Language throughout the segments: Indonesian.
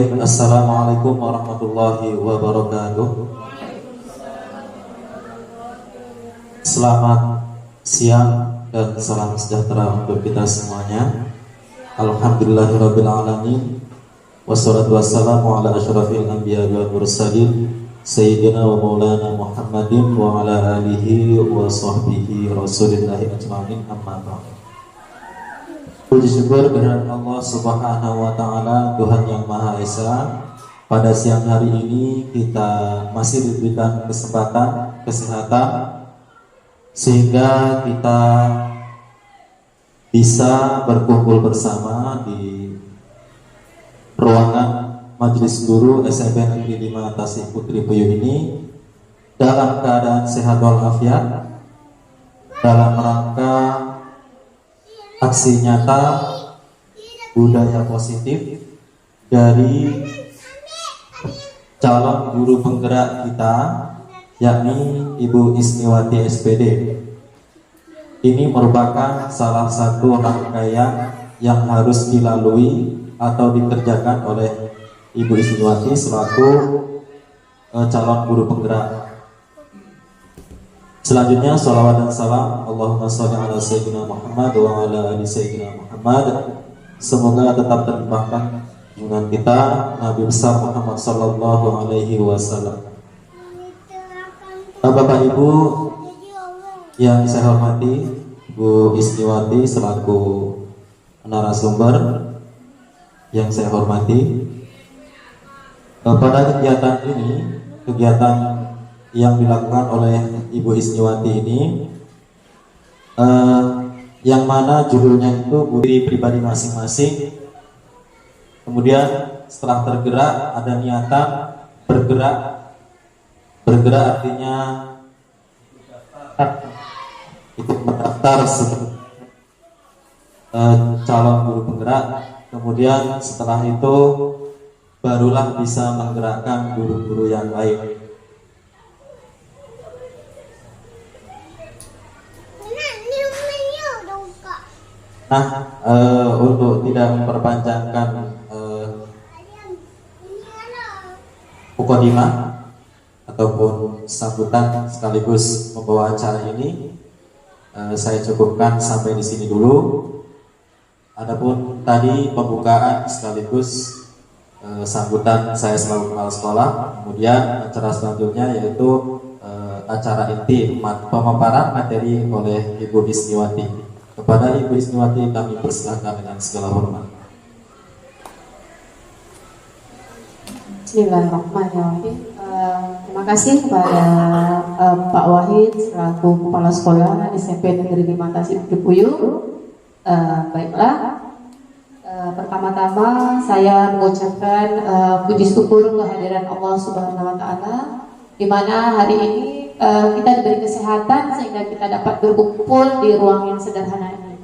Baik, Assalamualaikum warahmatullahi wabarakatuh. Selamat siang dan salam sejahtera untuk kita semuanya. Alhamdulillahirabbil alamin. Wassalatu wassalamu ala asyrafil anbiya'i wal mursalin sayyidina wa maulana Muhammadin wa ala alihi wa sahbihi rasulillahi ajma'in, amma ba'd. Puji syukur kehadirat Allah Subhanahu wa taala, Tuhan yang Maha Esa. Pada siang hari ini kita masih diberikan kesehatan sehingga kita bisa berkumpul bersama di ruangan Majelis Guru SMP Negeri 5 Tasik Putri Puyuh ini dalam keadaan sehat walafiat, dalam rangka aksi nyata budaya positif dari calon guru penggerak kita, yakni Ibu Isniwati SPD. Ini merupakan salah satu rangkaian yang harus dilalui atau dikerjakan oleh Ibu Isniwati selaku calon guru penggerak. Selanjutnya salawat dan salam Allahumma sholli ala sayyidina Muhammad wa ala ali sayyidina Muhammad. Semoga tetap terlimpahkan junjungan kita Nabi besar Muhammad sallallahu alaihi wasallam. Bapak Ibu yang saya hormati, Bu Isniwati selaku narasumber yang saya hormati, pada kegiatan ini, kegiatan yang dilakukan oleh Ibu Isniwati ini, yang mana judulnya itu diri pribadi masing-masing. Kemudian setelah tergerak ada niatan bergerak. Bergerak artinya ikut mendaftar sebagai calon guru penggerak. Kemudian setelah itu barulah bisa menggerakkan guru-guru yang lain. Untuk tidak memperpanjangkan mukadimah ataupun sambutan sekaligus membawa acara ini, saya cukupkan sampai di sini dulu. Adapun tadi pembukaan sekaligus sambutan saya selaku kepala sekolah. Kemudian acara selanjutnya yaitu acara inti pemaparan materi oleh Ibu Isniwati. Kepada Ibu Isniwati kami persilakan dengan segala hormat. Bismillahirrahmanirrahim. Terima kasih kepada Pak Wahid selaku Kepala Sekolah SMP Negeri 5 Tasik Puyuh. Baiklah, pertama-tama saya mengucapkan puji syukur kehadiran Allah Subhanahu wa taala, di mana hari ini kita diberi kesehatan sehingga kita dapat berkumpul di ruang yang sederhana ini.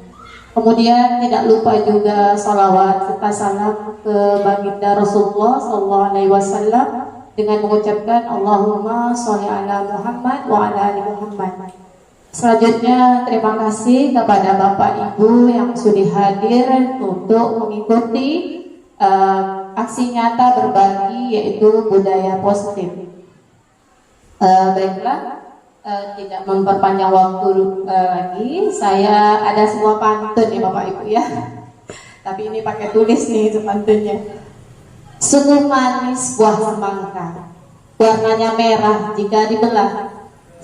Kemudian tidak lupa juga salawat serta salam ke baginda Rasulullah Sallallahu Alaihi Wasallam dengan mengucapkan Allahumma sholli ala Muhammad wa ala ali Muhammad. Selanjutnya terima kasih kepada Bapak Ibu yang sudah hadir untuk mengikuti aksi nyata berbagi yaitu budaya positif. Baiklah, tidak memperpanjang waktu lagi, saya ada sebuah pantun ya Bapak Ibu ya. Tapi ini pakai tulis nih pantunnya. Sungguh manis buah semangka, warnanya merah jika dibelah.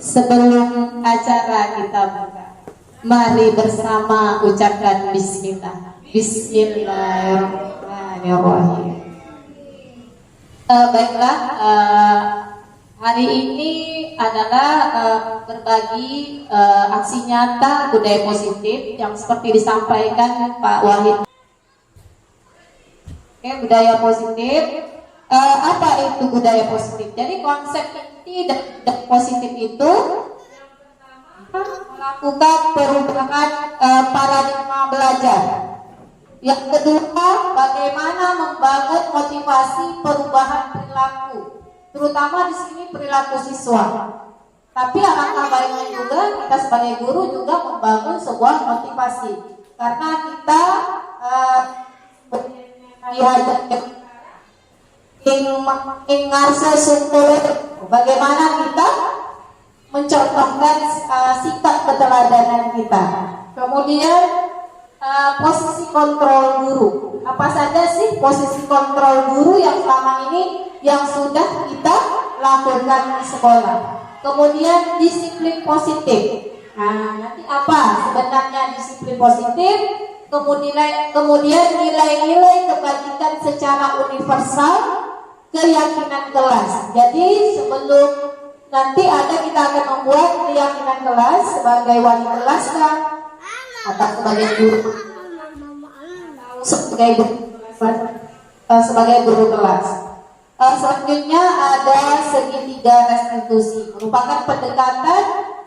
Sebelum acara kita buka, mari bersama ucapkan bismillah. Bismillahirrahmanirrahim. Baiklah, hari ini adalah berbagi aksi nyata budaya positif yang seperti disampaikan Pak Wahid. Oke, budaya positif. Apa itu budaya positif? Jadi konsep inti dan positif itu melakukan perubahan paradigma belajar. Yang kedua, bagaimana membangun motivasi perubahan perilaku, terutama di sini perilaku siswa. Tapi alangkah baiknya juga kita sebagai guru juga membangun sebuah motivasi, karena kita diajar ingarse sungkul. Bagaimana kita mencontohkan sikap keteladanan kita. Kemudian posisi kontrol guru. Apa saja sih posisi kontrol guru yang selama ini yang sudah kita lakukan di sekolah? Kemudian disiplin positif. Nah, nanti apa sebenarnya disiplin positif? Kemudian nilai-nilai kebajikan secara universal, keyakinan kelas. Jadi sebelum nanti kita akan membuat keyakinan kelas sebagai wali kelas kan, atau sebagai guru, sebagai guru kelas. Selanjutnya ada segitiga restitusi, merupakan pendekatan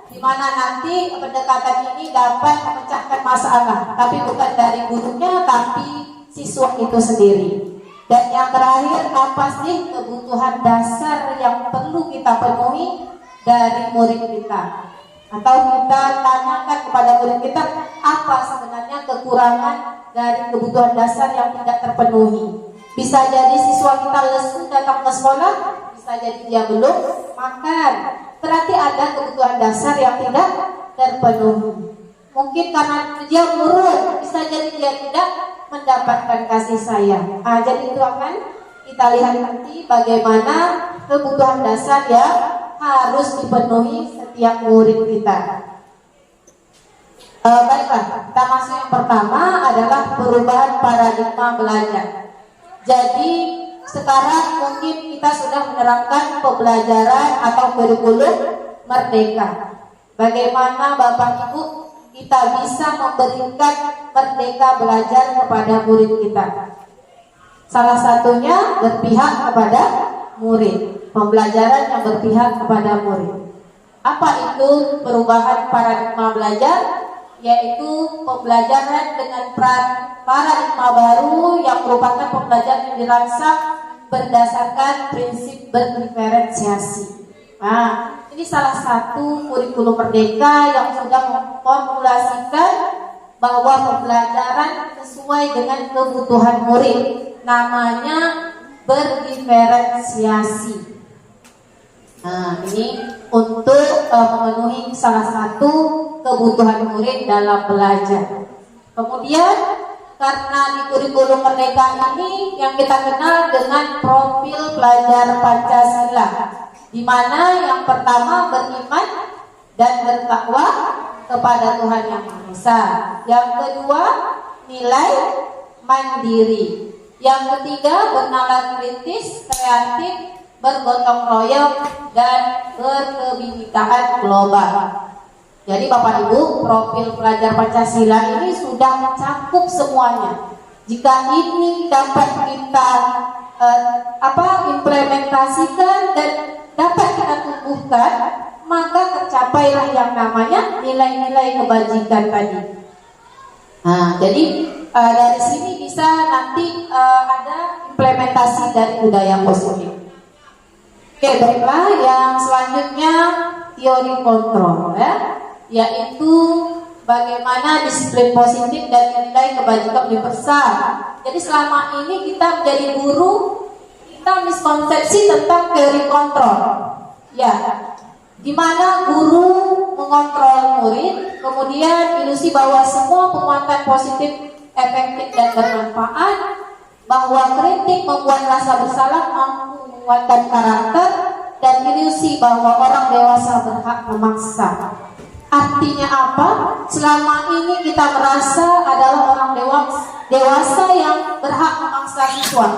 di mana nanti pendekatan ini dapat memecahkan masalah, tapi bukan dari gurunya, tapi siswa itu sendiri. Dan yang terakhir, apa sih kebutuhan dasar yang perlu kita penuhi dari murid kita? Atau kita tanyakan kepada murid kita, apa sebenarnya kekurangan dari kebutuhan dasar yang tidak terpenuhi? Bisa jadi siswa kita lesu datang ke sekolah, bisa jadi dia belum makan. Berarti ada kebutuhan dasar yang tidak terpenuhi. Mungkin karena dia murung, bisa jadi dia tidak mendapatkan kasih sayang. Jadi itu akan kita lihat nanti bagaimana kebutuhan dasar yang harus dipenuhi setiap murid kita. Baiklah, kita masuk yang pertama adalah perubahan paradigma belajar. Jadi sekarang mungkin kita sudah menerapkan pembelajaran atau kurikulum merdeka. Bagaimana Bapak Ibu kita bisa memberikan merdeka belajar kepada murid kita? Salah satunya berpihak kepada murid, pembelajaran yang berpihak kepada murid. Apa itu perubahan paradigma belajar? Yaitu pembelajaran dengan paradigma baru yang merupakan pembelajaran yang dirancang berdasarkan prinsip berdiferensiasi. Nah, ini salah satu kurikulum merdeka yang sudah memformulasikan bahwa pembelajaran sesuai dengan kebutuhan murid. Namanya berdiferensiasi. Nah, ini untuk memenuhi salah satu kebutuhan murid dalam belajar. Kemudian karena di kurikulum merdeka ini yang kita kenal dengan profil pelajar Pancasila, di mana yang pertama beriman dan bertakwa kepada Tuhan Yang Maha Esa. Yang kedua nilai mandiri. Yang ketiga bernalar kritis, kreatif, bergotong royong dan berkebinekaan global. Jadi Bapak Ibu, profil pelajar Pancasila ini sudah mencakup semuanya. Jika ini dapat kita implementasikan dan dapat kita tumbuhkan, maka tercapailah yang namanya nilai-nilai kebajikan tadi. Nah, jadi dari sini bisa nanti ada implementasi dari budaya positif. Oke, baiklah, yang selanjutnya teori kontrol yaitu bagaimana disiplin positif dan nilai kebajikan universal. Jadi selama ini kita menjadi guru, kita miskonsepsi tentang teori kontrol. Ya, di mana guru mengontrol murid, kemudian ilusi bahwa semua penguatan positif efektif dan bermanfaat, bahwa kritik membuat rasa bersalah mampu menguatkan karakter, dan ilusi bahwa orang dewasa berhak memaksa. Artinya apa? Selama ini kita merasa adalah orang dewasa yang berhak memaksa siswa.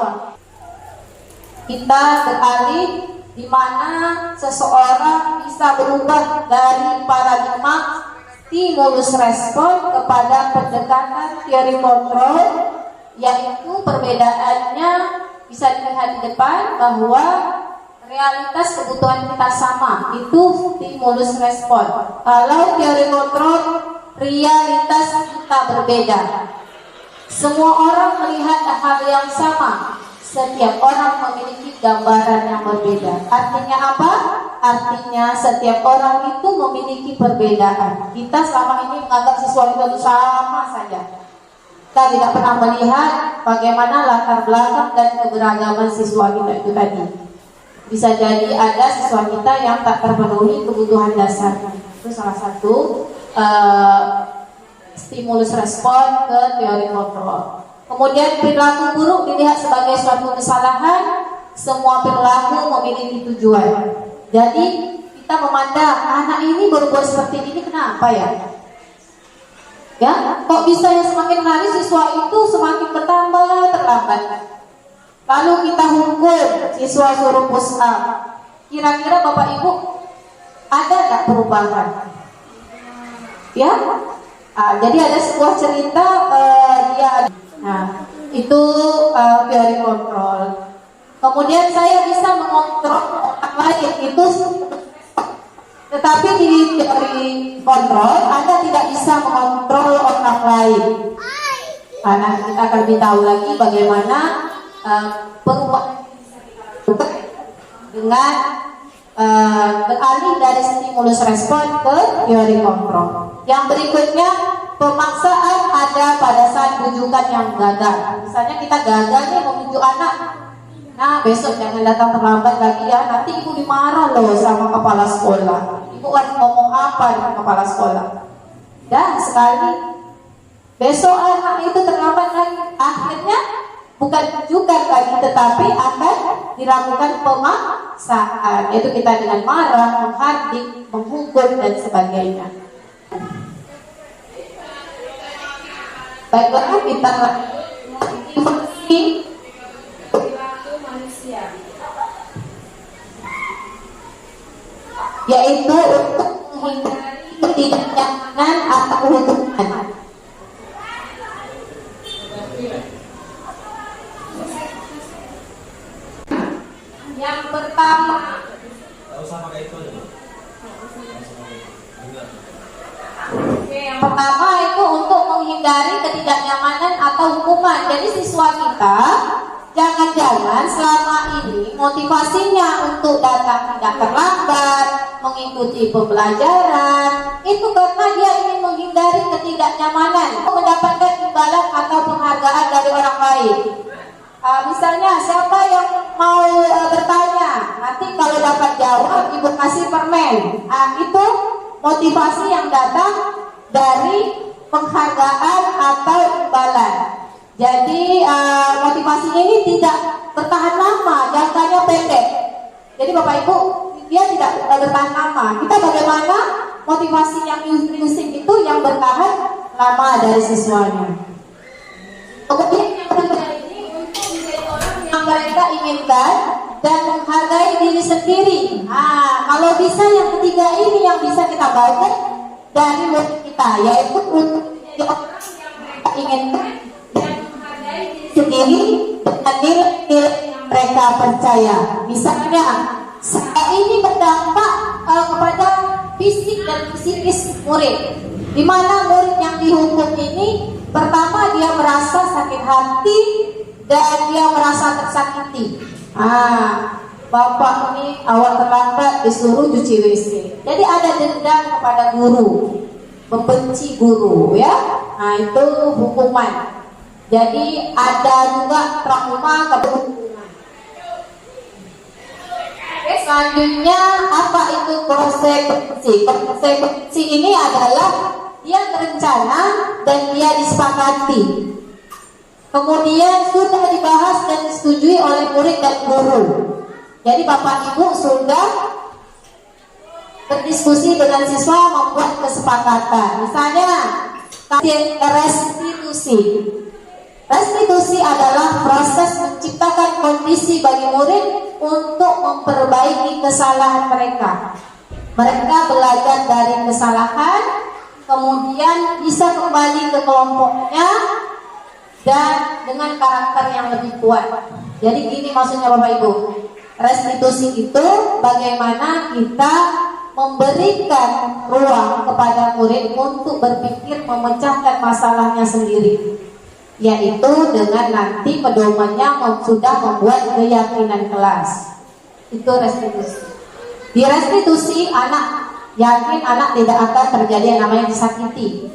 Kita beralih di mana seseorang bisa berubah dari paradigma stimulus respon kepada pendekatan teori kontrol, yaitu perbedaannya bisa dilihat di depan bahwa realitas kebutuhan kita sama, itu stimulus respon. Kalau teori kontrol, realitas kita berbeda. Semua orang melihat hal yang sama, setiap orang memiliki gambaran yang berbeda. Artinya apa? Artinya setiap orang itu memiliki perbedaan. Kita selama ini menganggap sesuatu itu sama saja. Kita tidak pernah melihat bagaimana latar belakang dan keberagaman siswa kita itu tadi. Bisa jadi ada siswa kita yang tak terpenuhi kebutuhan dasar. Itu salah satu stimulus respon ke teori kontrol. Kemudian perilaku buruk dilihat sebagai suatu kesalahan. Semua perilaku memiliki tujuan. Jadi kita memandang anak ini berbuat seperti ini kenapa ya? Ya, kok bisa ya semakin hari siswa itu semakin bertambah terlambat. Lalu kita hukum siswa suruh push up. Kira-kira Bapak Ibu ada nggak perubahan? Ya, jadi ada sebuah cerita itu teori kontrol. Kemudian saya bisa mengontrol orang lain itu, tetapi di teori kontrol Anda tidak bisa mengontrol orang lain. Nah, kita akan tahu lagi bagaimana perubahan dengan beralih dari stimulus respon ke teori kontrol. Yang berikutnya, pemaksaan ada pada saat bujukan yang gagal. Misalnya kita gagal nih membujuk anak, nah besok jangan datang terlambat lagi ya, nanti ibu dimarah loh sama kepala sekolah. Ibu harus ngomong apa dengan kepala sekolah? Dan sekali besok anak itu terlambat lagi, akhirnya bukan bujukan lagi, tetapi akan dilakukan pemaksaan, yaitu kita dengan marah, menghardik, menghukum dan sebagainya. Baiklah, kita informasi perilaku manusia, yaitu untuk menghindari ketidaknyamanan atau hubungan. Yang pertama, yang pertama itu untuk menghindari ketidaknyamanan atau hukuman. Jadi siswa kita jangan-jangan selama ini motivasinya untuk datang tidak terlambat, mengikuti pembelajaran, itu karena dia ingin menghindari ketidaknyamanan, mendapatkan imbalan atau penghargaan dari orang lain. Misalnya siapa yang mau bertanya, nanti kalau dapat jawab ibu kasih permen. Itu motivasi yang datang dari penghargaan atau imbalan. Jadi motivasinya ini tidak bertahan lama, jangkanya pendek. Jadi Bapak Ibu, dia tidak bertahan lama. Kita bagaimana motivasi yang using itu yang bertahan lama dari siswanya. Kemudian yang kedua ini untuk menjadi orang yang mereka inginkan dan menghargai diri sendiri. Kalau bisa yang ketiga ini yang bisa kita baca dari murid kita, yaitu untuk menjadi orang yang mereka inginkan dan menghargai diri sendiri dengan nilai-nilai yang mereka percaya. Misalnya, saya ini berdampak kepada fisik dan psikis murid, di mana murid yang dihukum ini pertama dia merasa sakit hati dan dia merasa tersakiti. Bapak ini awal terlambat disuruh cuci WC. Jadi ada dendam kepada guru, membenci guru ya. Itu hukuman. Jadi ada juga trauma kehukuman. Selanjutnya apa itu konsekuensi? Konsekuensi ini adalah dia terencana dan dia disepakati. Kemudian sudah dibahas dan disetujui oleh murid dan guru. Jadi Bapak Ibu sudah berdiskusi dengan siswa membuat kesepakatan. Misalnya restitusi. Restitusi adalah proses menciptakan kondisi bagi murid untuk memperbaiki kesalahan mereka. Mereka belajar dari kesalahan, kemudian bisa kembali ke kelompoknya dan dengan karakter yang lebih kuat. Jadi gini maksudnya Bapak Ibu, restitusi itu bagaimana kita memberikan ruang kepada murid untuk berpikir memecahkan masalahnya sendiri, yaitu dengan nanti pedomannya sudah membuat keyakinan kelas. Itu restitusi. Di restitusi anak yakin anak tidak akan terjadi yang namanya disakiti.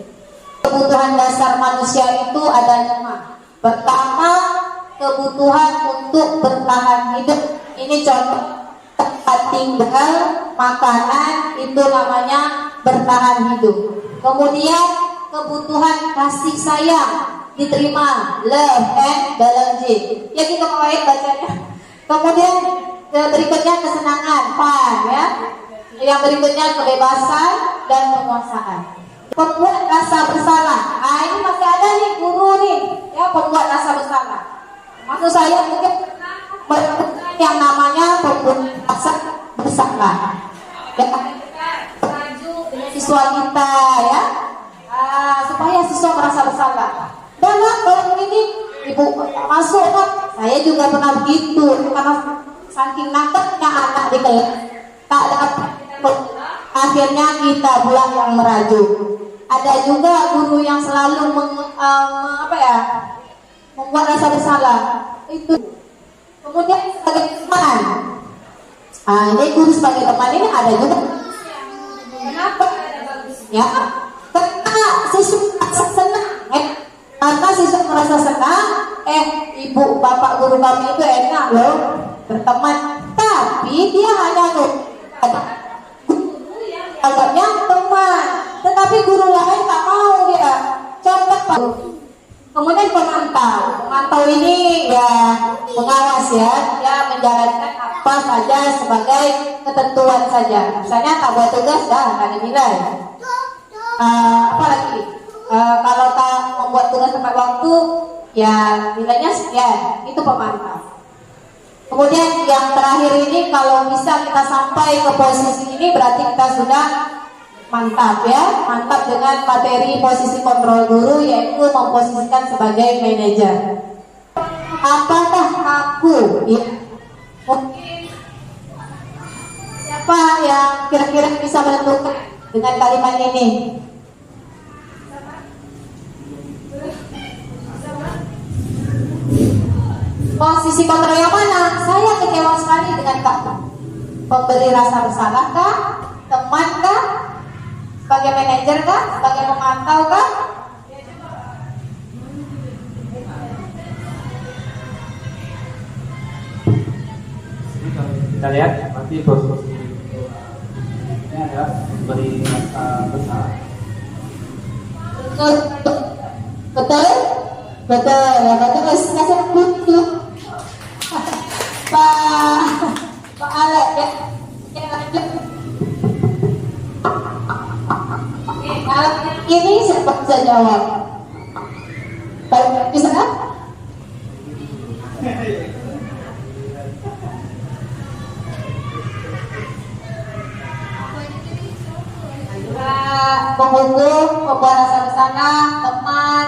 Kebutuhan dasar manusia itu ada 5. Pertama, kebutuhan untuk bertahan hidup. Ini contoh, tempat tinggal, makanan, itu namanya bertahan hidup. Kemudian kebutuhan kasih sayang, diterima, love and balance. Ya kita baik bacanya. Kemudian berikutnya kesenangan, fun ya. Yang berikutnya kebebasan dan penguasaan. Pembuat rasa bersalah. Ini masih ada nih guru nih, ya, pembuat rasa bersalah. Maksud saya mungkin yang namanya pembuat rasa bersalah. Ya, siswa kita ya, supaya siswa merasa bersalah. Dan kalau ini ibu masuk kan, saya juga pernah begitu karena saking nangkepnya anak di kelas tak dapat, akhirnya kita pulang yang merajuk. Ada juga guru yang selalu membuat rasa bersalah itu. Kemudian sebagai teman, ini guru sebagai teman ini ada juga. Kenapa? Ya, karena siswa senang. Karena siswa merasa senang, ibu bapak guru kami itu enak loh berteman. Tapi dia hanya agaknya teman, tetapi guru lain tak mau dia. Contoh Pak. Kemudian pemantau ini ya pengawas ya, dia menjalankan apa saja sebagai ketentuan saja. Misalnya tak buat tugas dah tak dinilai. Apalagi kalau tak membuat tugas tepat waktu ya nilainya sekian. Itu pemantau. Kemudian yang terakhir ini, kalau bisa kita sampai ke posisi ini berarti kita sudah mantap ya, mantap dengan materi posisi kontrol guru, yaitu memposisikan sebagai manajer. Apakah aku ya, mungkin siapa yang kira-kira bisa menentukan dengan kalimat ini? Posisi kontrol yang mana? Saya kecewa sekali dengan kamu. Pemberi rasa bersalah kah? Teman kah? Sebagai manajer kah? Sebagai pemantau kah? Kita lihat nanti posisi ini adalah pemberi rasa bersalah. Betul? Betul, ya betul. Kasih butuh Pak Alek ya. Lanjut. Kalau ini siapa bisa jawab? Kalau bisa kan? Penghukum, pembuat rasa bersalah, teman,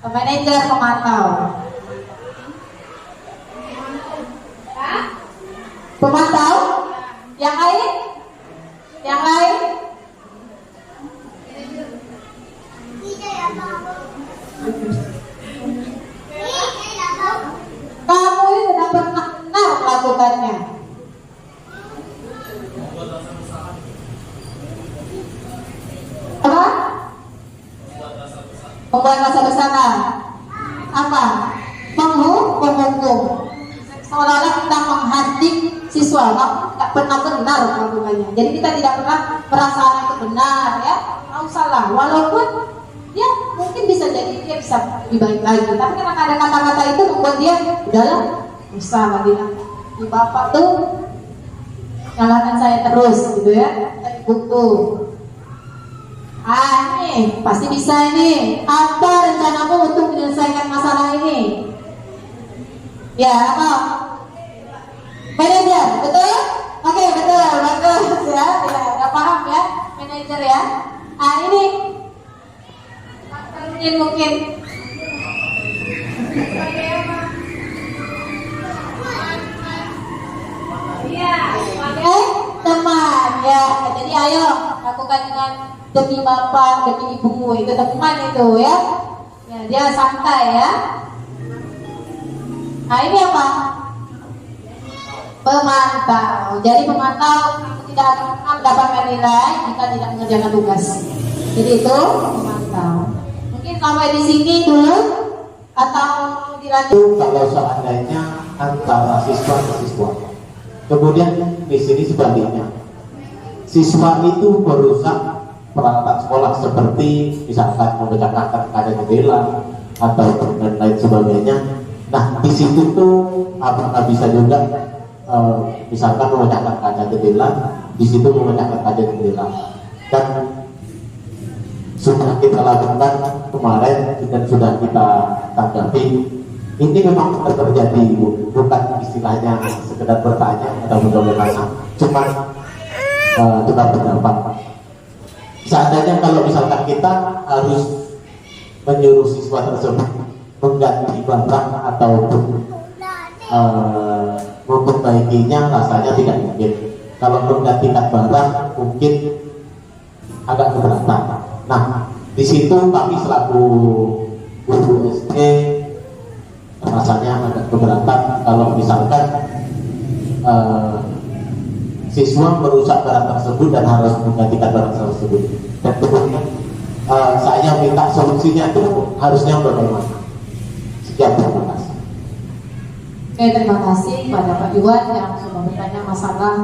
manajer, pemantau. Pemantau? Yang lain? Yang lain? Kamu ini sudah pernah benar melakukannya. Apa? Membuat rasa bersalah. Apa? Menghukum. Seolah-olah kita menghardik siswa, tidak pernah benar melakukannya. Jadi kita tidak pernah merasa itu benar ya, mau salah. Walaupun dia mungkin bisa jadi dia bisa lebih baik lagi, tapi karena ada kata-kata itu membuat dia udahlah, usah lagi. Di bapak tuh nyalakan saya terus gitu ya, buku. Ini pasti bisa ini. Apa rencanamu untuk menyelesaikan masalah ini? Ya, apa? Manajer, betul? Oke, betul, bagus ya. Udah paham ya, manajer ya. Ini mungkin teman ya. Jadi ayo lakukan dengan demi bapak, demi ibumu, itu teman itu ya. Ya, dia santai ya. Ini apa? Pemantau. Jadi pemantau tidak akan mendapatkan nilai jika tidak mengerjakan tugas. Jadi itu pemantau. Mungkin sampai di sini dulu atau dilanjut? Kalau seandainya antara siswa ke siswa, kemudian di sini sebaliknya, siswa itu merusak peralatan sekolah seperti misalkan memecahkan kaca jendela atau dan lain sebagainya. Nah di situ tuh apakah bisa juga misalkan memecahkan kaca jendela, di situ memecahkan kaca jendela, dan sudah kita lakukan kemarin dan sudah kita tanggapi. Ini memang terjadi, bukan istilahnya sekedar bertanya atau bagaimana, cuma tukar pendapat. Seandainya kalau misalkan kita harus menyuruh siswa tersebut mengganti barang ataupun memperbaikinya, rasanya tidak mungkin. Kalau menggantikan barang mungkin agak keberatan. Nah, di situ kami selaku guru SD rasanya agak keberatan kalau misalkan siswa merusak barang tersebut dan harus menggantikan barang tersebut. Dan kemudian saya minta solusinya itu harusnya bagaimana. Sekian, terima kasih. Oke, terima kasih pada Pak Iwan yang sudah bertanya masalah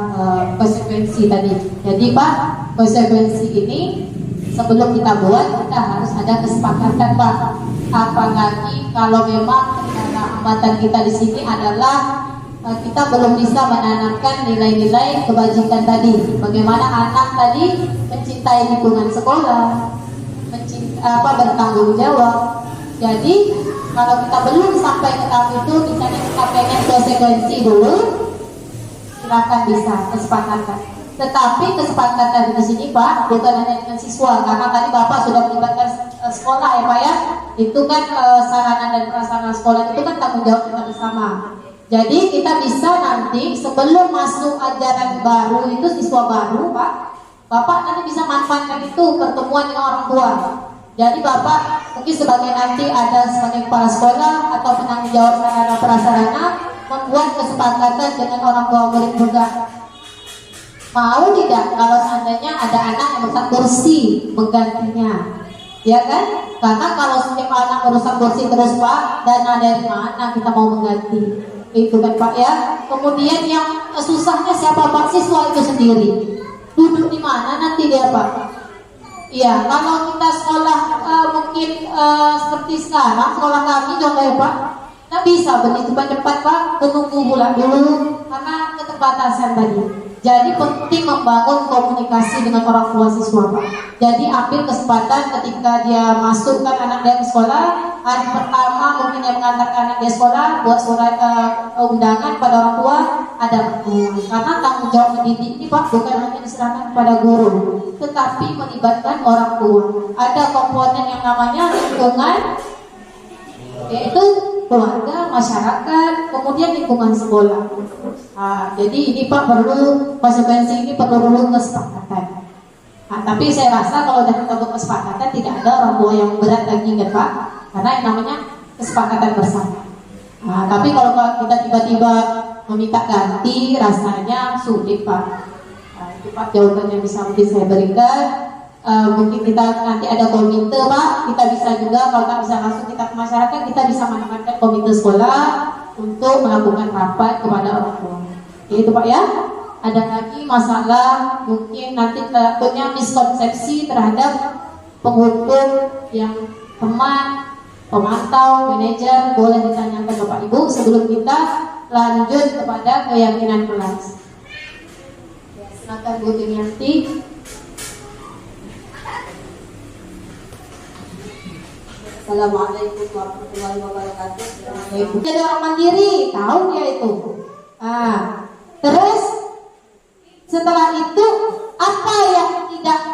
konsekuensi tadi. Jadi Pak, konsekuensi ini sebelum kita buat, kita harus ada kesepakatan Pak. Apalagi kalau memang hambatan kita di sini adalah kita belum bisa menanamkan nilai-nilai kebajikan tadi. Bagaimana anak tadi mencintai lingkungan sekolah, bertanggung jawab. Jadi kalau kita belum sampai ke tahap itu, misalnya kita pengen konsekuensi dulu, silakan bisa kesepakatan. Tetapi kesepakatan di sini Pak bukan hanya dengan siswa, karena tadi Bapak sudah melibatkan sekolah ya Pak ya. Itu kan sarana dan prasarana sekolah itu kan tanggung jawab kita bersama. Jadi kita bisa nanti sebelum masuk ajaran baru itu siswa baru Pak, Bapak nanti bisa manfaatkan itu pertemuan dengan orang tua. Jadi Bapak mungkin sebagai nanti ada sebagai kepala sekolah atau penanggung jawab sarana prasarana membuat kesepakatan dengan orang tua murid juga. Mau tidak kalau seandainya ada anak yang merusak kursi menggantinya, ya kan? Karena kalau setiap anak merusak kursi terus Pak, dana dari mana kita mau mengganti? Itu kan Pak ya. Kemudian yang susahnya siapa Pak? Siswa itu sendiri. Duduk di mana nanti dia Pak? Iya, kalau kita sekolah mungkin seperti sekarang sekolah kami contoh ya Pak, nggak bisa begitu cepat Pak, menunggu bulan dulu karena keterbatasan tadi. Jadi penting membangun komunikasi dengan orang tua siswa Pak. Jadi ambil kesempatan ketika dia masukkan anak dia ke sekolah, hari pertama mungkin dia mengantarkan anak dia sekolah, buat surat undangan pada orang tua, ada karena tanggung jawab mendidik ini Pak bukan hanya diserahkan kepada guru, tetapi melibatkan orang tua. Ada komponen yang namanya lingkungan, yaitu keluarga, masyarakat, kemudian lingkungan sekolah. Jadi ini Pak perlu konsekuensi ini perlu dulu kesepakatan. Tapi saya rasa kalau sudah kita buat kesepakatan tidak ada orang tua yang berat lagi kan Pak, karena yang namanya kesepakatan bersama. Tapi kalau kita tiba-tiba meminta ganti rasanya sulit Pak. Itu Pak jawaban yang bisa mungkin saya berikan. Mungkin kita nanti ada komite Pak, kita bisa juga kalau tak bisa langsung kita ke masyarakat, kita bisa menempatkan komite sekolah untuk melakukan rapat kepada orang tua. Itu Pak ya. Ada lagi masalah mungkin nanti punya miskonsepsi terhadap penghukum yang teman, pemantau, manajer, boleh ditanyakan Bapak Ibu sebelum kita lanjut kepada keyakinan kelas. Silakan Bu Timianti. Assalamualaikum warahmatullahi wabarakatuh. Jadi orang mandiri, tahu dia itu. Terus setelah itu apa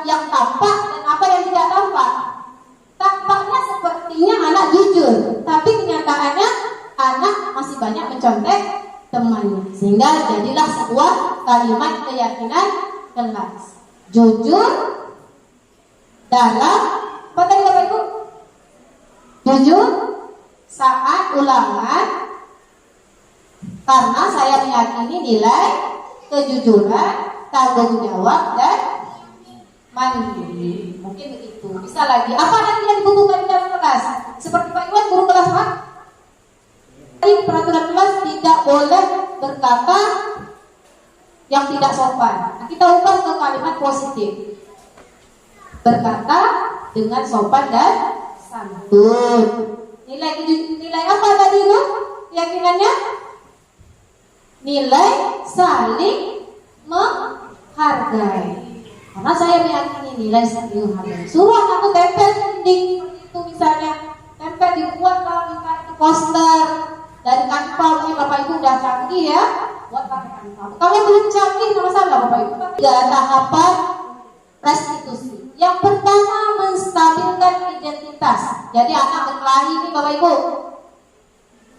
yang tampak dan apa yang tidak tampak? Tampaknya sepertinya anak jujur, tapi kenyataannya anak masih banyak mencontek temannya, sehingga jadilah sebuah kalimat keyakinan kelas. Jujur dalam apa tadi Bapak Ibu? Jujur saat ulangan, karena saya meyakini nilai kejujuran, tanggung jawab, dan mandiri, mungkin begitu. Bisa lagi, apa lagi yang dibutuhkan di dalam kelas? Seperti Pak Iwan, guru kelas Pak. Di peraturan kelas tidak boleh berkata yang tidak sopan. Nah, kita ubah ke kalimat positif. Berkata dengan sopan dan santun. Nilai apa tadi itu? Keyakinannya? Nilai saling menghargai. Karena saya meyakini nilai saling menghargai. Suruh aku tempel di dinding itu misalnya, tempel dibuat kalau itu poster dari kantor. Mungkin Bapak Ibu udah canggih ya, buat pakai kantor. Kalau belum canggih nggak masalah Bapak Ibu. Tiga tahapan restitusi. Yang pertama, menstabilkan identitas. Jadi anak berkelahi nih Bapak Ibu.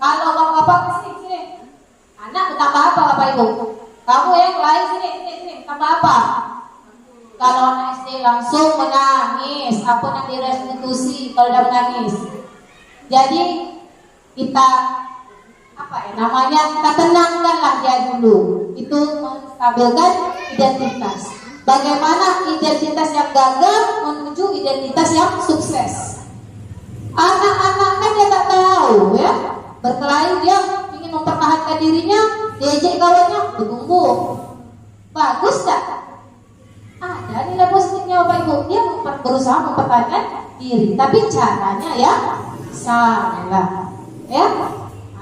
Kalau bapak sini, anak bertambah apa Bapak Ibu? Kamu yang kelahi sini, tambah apa? Kalau anak SD langsung menangis, apa yang direstitusi kalau udah menangis. Jadi kita kita tenangkanlah dia dulu. Itu menstabilkan identitas. Bagaimana identitas yang gagal menuju identitas yang sukses. Anak-anak kan dia tak tahu ya. Berkelahi dia ingin mempertahankan dirinya, diajak kawannya berkumpul. Bagus tak? Ada nilai positifnya Bapak Ibu. Dia berusaha mempertahankan diri, tapi caranya ya salah. Ya.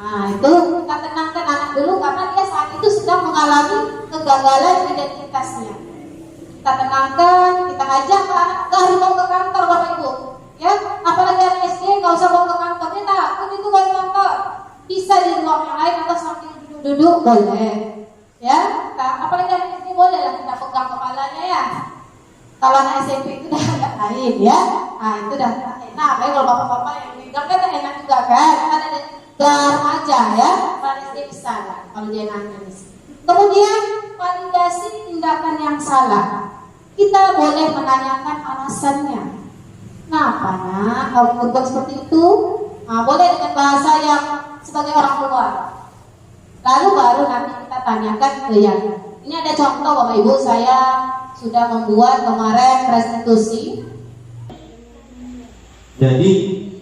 Nah, itu kita tenangkan anak dulu karena dia saat itu sedang mengalami kegagalan identitasnya. Kita tenangkan, kita ajak ke anak, gak mau ke kantor Bapak Ibu. Ya, apalagi anak SD nggak usah bawa ke kantor, dia takut itu ke kantor. Bisa di ruang yang lain atau sambil duduk boleh. Ya, apalagi anak SD boleh lah kita pegang kepalanya ya. Kalau anak SMP itu udah agak lain ya. Nah itu udah enak. Apalagi kalau bapak-bapak yang pegang kan enak juga kan. Kan ada remaja ya. Kalau SD bisa lah kalau dia nangis. Kemudian validasi tindakan yang salah. Kita boleh menanyakan alasannya. Kenapa nak kamu berbuat seperti itu? Nah, boleh dengan bahasa yang sebagai orang tua. Lalu baru nanti kita tanyakan ke yang. Ini ada contoh Bapak Ibu, saya sudah membuat kemarin restitusi. Jadi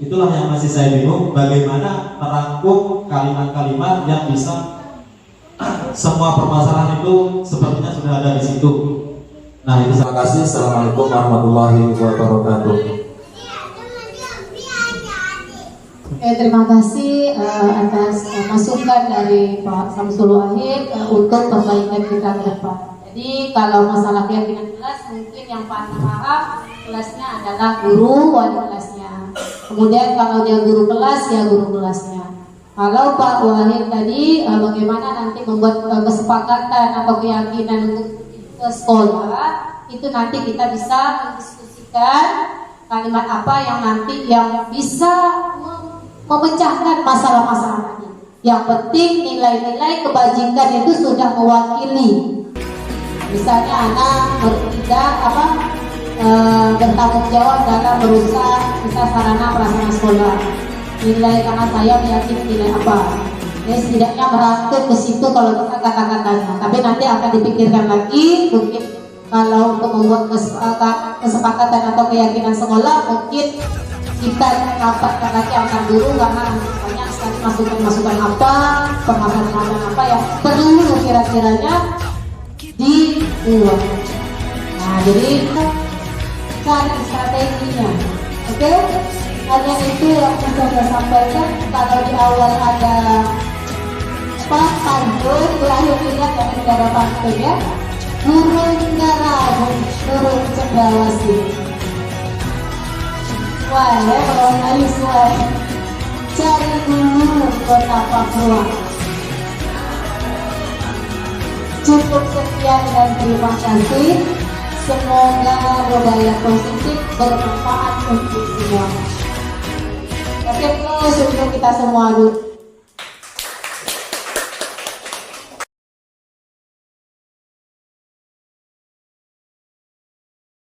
itulah yang masih saya bingung, bagaimana merangkum kalimat-kalimat yang bisa semua permasalahan itu sepertinya sudah ada di situ. Nah, itu terima kasih. Assalamualaikum warahmatullahi wabarakatuh. Terima kasih atas masukan dari Pak Samsul Wahid untuk perbaikan kita ke depan. Jadi kalau masalah keyakinan kelas, mungkin yang paling paham kelasnya adalah guru, wali kelasnya. Kemudian kalau dia guru kelas, ya guru kelasnya. Kalau Pak Wahid tadi bagaimana nanti membuat kesepakatan atau keyakinan untuk ke sekolah, itu nanti kita bisa mendiskusikan kalimat apa yang nanti yang bisa memecahkan masalah-masalah tadi. Yang penting nilai-nilai kebajikan itu sudah mewakili. Misalnya anak tidak bertanggung jawab dalam merusak kita sarana prasarana sekolah. Nilai karena saya meyakini nilai apa. Ya setidaknya merangkum ke situ kalau kita kata-katanya. Tapi nanti akan dipikirkan lagi mungkin kalau untuk membuat kesepakatan atau keyakinan sekolah mungkin kita rapatkan lagi antar guru karena banyak sekali masukan-masukan apa, pemahaman apa yang perlu kira-kiranya dibuat. Nah, jadi cari strateginya, oke? Hanya itu yang bisa saya sampaikan. Kalau di awal ada pantun, lahir lihat yang tidak ada pantun ya. Burung darah, burung cendrawasih. Wah, ya kalau nangis wah. Cari dulu kota Papua. Cukup sekian dan terima kasih. Semoga budaya positif bermanfaat untuk semua. Oke, sebelum kita semua dulu.